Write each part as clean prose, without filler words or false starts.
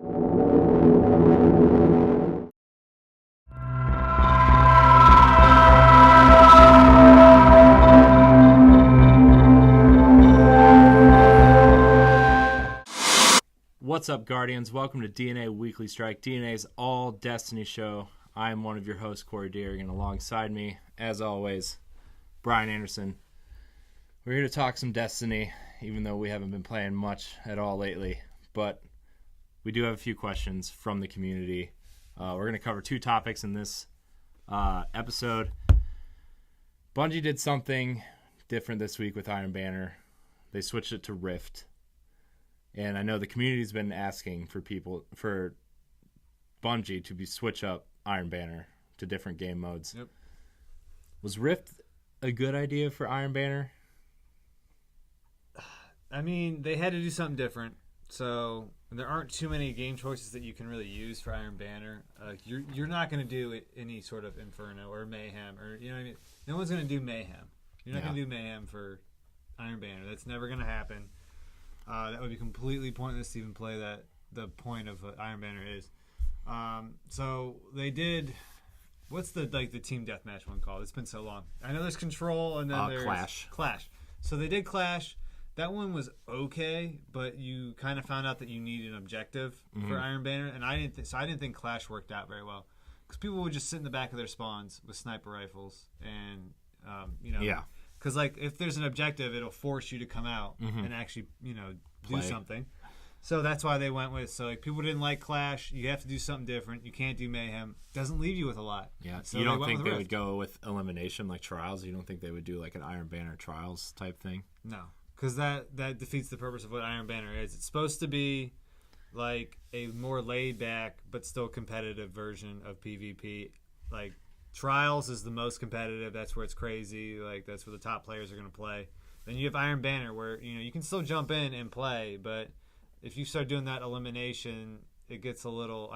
What's up, Guardians? Welcome to DNA Weekly Strike, DNA's all Destiny show. I am one of your hosts, Corey Deering, and alongside me, as always, Brian Anderson. We're here to talk some Destiny, even though we haven't been playing much at all lately. But we do have a few questions from the community. We're going to cover two topics in this episode. Bungie did something different this week with Iron Banner. They switched it to Rift. And I know the community's been asking for Bungie to switch up Iron Banner to different game modes. Yep. Was Rift a good idea for Iron Banner? I mean, they had to do something different. So there aren't too many game choices that you can really use for Iron Banner. You're not going to do any sort of Inferno or Mayhem, or you know what I mean. No one's going to do Mayhem. You're not going to do Mayhem for Iron Banner. That's never going to happen. That would be completely pointless to even play that. The point of what Iron Banner is. So they did. What's the team deathmatch one called? It's been so long. I know there's Control and then there's Clash. So they did Clash. That one was okay, but you kind of found out that you need an objective for Iron Banner, and I didn't think Clash worked out very well because people would just sit in the back of their spawns with sniper rifles and Yeah. Because, if there's an objective, it'll force you to come out and actually, do something. So that's why they went with. So, people didn't like Clash. You have to do something different. You can't do Mayhem. Doesn't leave you with a lot. Yeah. So you don't think they would go with elimination like Trials? You don't think they would do an Iron Banner Trials type thing? No. Because that defeats the purpose of what Iron Banner is. It's supposed to be a more laid-back but still competitive version of PvP. Trials is the most competitive. That's where it's crazy. That's where the top players are going to play. Then you have Iron Banner where, you can still jump in and play, but if you start doing that elimination, it gets a little,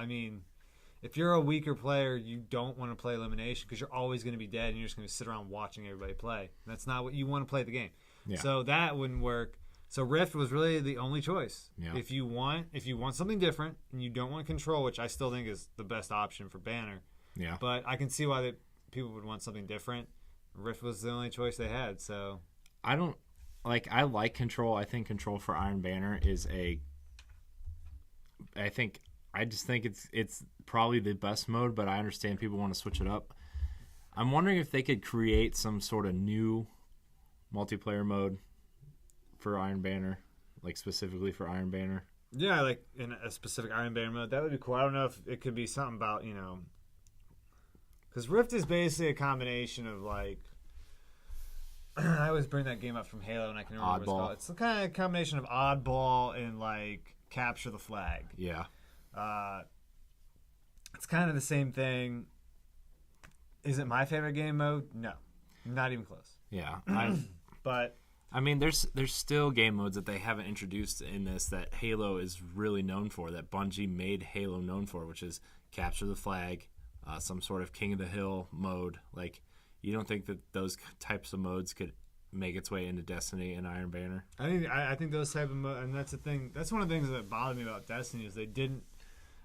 if you're a weaker player, you don't want to play elimination because you're always going to be dead and you're just going to sit around watching everybody play. That's not what you want to play the game. Yeah. So that wouldn't work. So Rift was really the only choice. Yeah. If you want something different and you don't want Control, which I still think is the best option for Banner. Yeah. But I can see why people would want something different. Rift was the only choice they had, so. I like Control. I think Control for Iron Banner is I just think it's probably the best mode, but I understand people want to switch it up. I'm wondering if they could create some sort of new multiplayer mode for Iron Banner, specifically for Iron Banner. Yeah, in a specific Iron Banner mode. That would be cool. I don't know if it could be something about, because Rift is basically a combination of I always bring that game up from Halo, and I can remember what it's called. It's the kind of combination of Oddball and Capture the Flag. Yeah. It's kind of the same thing. Is it my favorite game mode? No, not even close. Yeah. But there's still game modes that they haven't introduced in this that Halo is really known for, that Bungie made Halo known for, which is Capture the Flag. Some sort of King of the Hill mode. You don't think that those types of modes could make its way into Destiny and Iron Banner? I think those type of modes, and that's the thing. That's one of the things that bothered me about Destiny is they didn't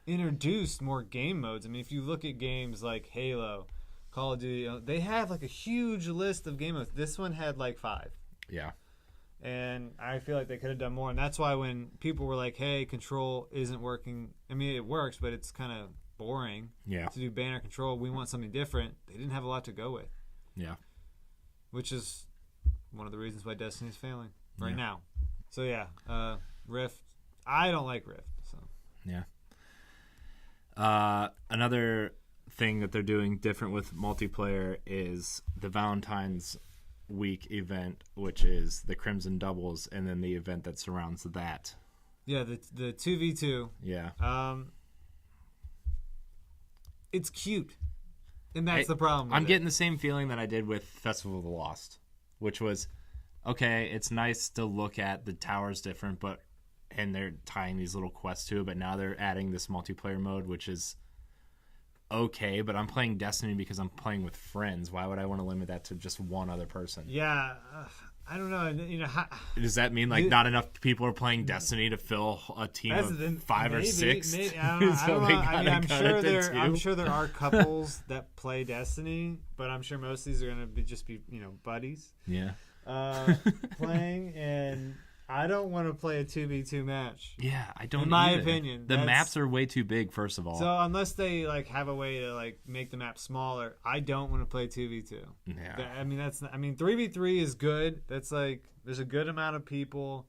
introduce more game modes. If you look at games like Halo, Call of Duty, they have a huge list of game modes. This one had 5. Yeah. And I feel like they could have done more. And that's why when people were like, hey, Control isn't working. It works, but it's kind of boring to do Banner Control. We want something different. They didn't have a lot to go with. Yeah. Which is one of the reasons why Destiny is failing right now. So, Rift. I don't like Rift. So. Yeah. Another thing that they're doing different with multiplayer is the Valentine's Week event, which is the Crimson Doubles, and then the event that surrounds that. Yeah, the 2v2. Yeah. It's cute. And that's the problem. I'm getting the same feeling that I did with Festival of the Lost, which was, okay, it's nice to look at the towers different, and they're tying these little quests to it, but now they're adding this multiplayer mode, which is okay, but I'm playing Destiny because I'm playing with friends. Why would I want to limit that to just one other person? Yeah, I don't know. You know, does that mean like not enough people are playing Destiny to fill a team of 5 or 6? Maybe, I don't know. So I'm sure there are couples that play Destiny, but I'm sure most of these are going to just be buddies. Yeah. Playing, and I don't want to play a 2v2 match. Yeah, I don't. In my opinion, the maps are way too big. First of all, so unless they like have a way to like make the map smaller, I don't want to play 2v2. Yeah, I mean 3v3 is good. That's like there's a good amount of people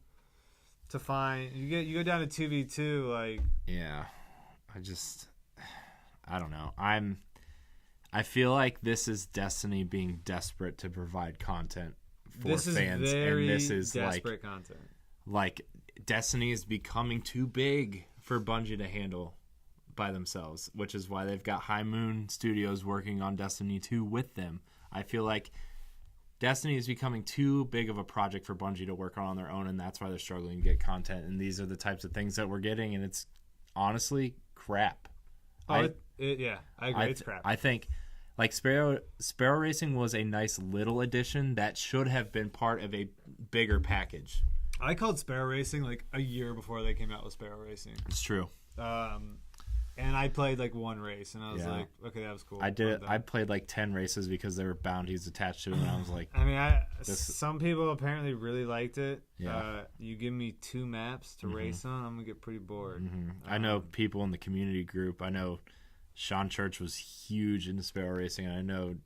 to find. You go down to 2v2, like yeah. I don't know. I feel like this is Destiny being desperate to provide content for fans, and this is desperate content. Like Destiny is becoming too big for Bungie to handle by themselves, which is why they've got High Moon Studios working on Destiny 2 with them. I feel like Destiny is becoming too big of a project for Bungie to work on their own, and that's why they're struggling to get content. And these are the types of things that we're getting, and it's honestly crap. I agree. It's crap. I think like Sparrow Racing was a nice little addition that should have been part of a bigger package. I called Sparrow Racing like a year before they came out with Sparrow Racing. It's true. And I played like one race, and I was like, okay, that was cool. I did it. I played like 10 races because there were bounties attached to it, and I was like, I mean, some people apparently really liked it. Yeah. You give me 2 maps to race on, I'm gonna get pretty bored. I know people in the community group. I know Sean Church was huge into Sparrow Racing, and I know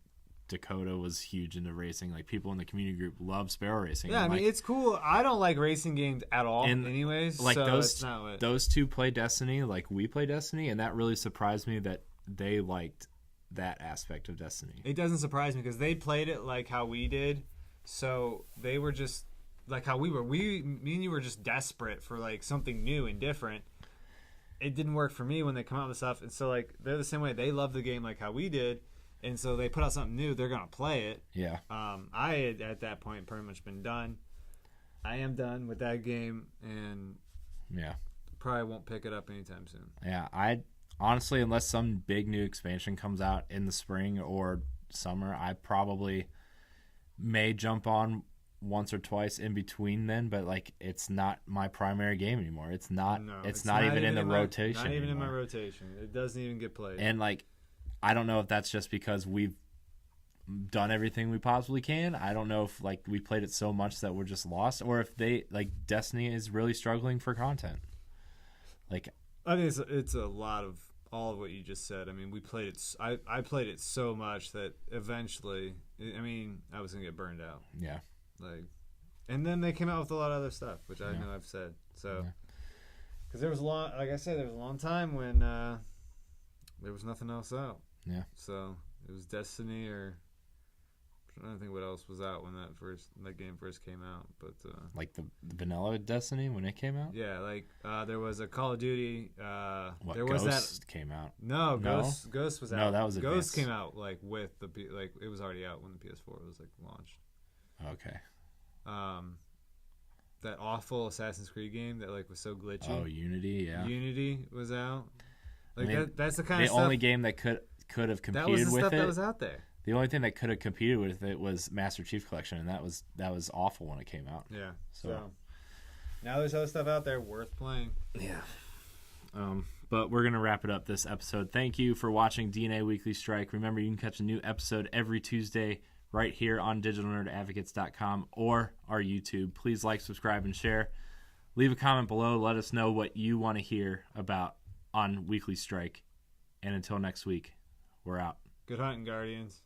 Dakota was huge into racing. Like people in the community group love Sparrow Racing. Yeah, I mean it's cool. I don't like racing games at all, anyways. Like so those two play Destiny, like we play Destiny, and that really surprised me that they liked that aspect of Destiny. It doesn't surprise me because they played it like how we did, so they were just like how we were. Me and you were just desperate for like something new and different. It didn't work for me when they come out with stuff, and so like they're the same way. They love the game like how we did. And so they put out something new, they're going to play it. Yeah. I had, at that point, pretty much been done. I am done with that game, and probably won't pick it up anytime soon. Yeah, I honestly, unless some big new expansion comes out in the spring or summer, I probably may jump on once or twice in between then, but like it's not my primary game anymore. It's not even in the rotation. Not even in my rotation. It doesn't even get played. And like I don't know if that's just because we've done everything we possibly can. I don't know if like we played it so much that we're just lost, or if they like Destiny is really struggling for content. Like I think it's a lot of all of what you just said. I mean, we played it. I played it so much that eventually, I mean, I was gonna get burned out. Yeah. Like, and then they came out with a lot of other stuff, which I know I've said. So, because there was a long, like I said, there was a long time when there was nothing else out. Yeah. So it was Destiny, or I don't think what else was out when that game first came out. But like the vanilla Destiny when it came out. Yeah, like there was a Call of Duty. There Ghost was that came out. No, Ghost was out. No, that was Ghost came out like with the like it was already out when the PS4 was like launched. Okay. That awful Assassin's Creed game that like was so glitchy. Oh, Unity, yeah. Unity was out. Like I mean, that's the kind of stuff. The only game that could have competed with it. That was the stuff that was out there. The only thing that could have competed with it was Master Chief Collection, and that was awful when it came out. Yeah. So now there's other stuff out there worth playing. Yeah. But we're gonna wrap it up this episode. Thank you for watching DNA Weekly Strike. Remember, you can catch a new episode every Tuesday right here on digitalnerdadvocates.com or our YouTube. Please like, subscribe, and share. Leave a comment below. Let us know what you want to hear about on Weekly Strike. And until next week, we're out. Good hunting, Guardians.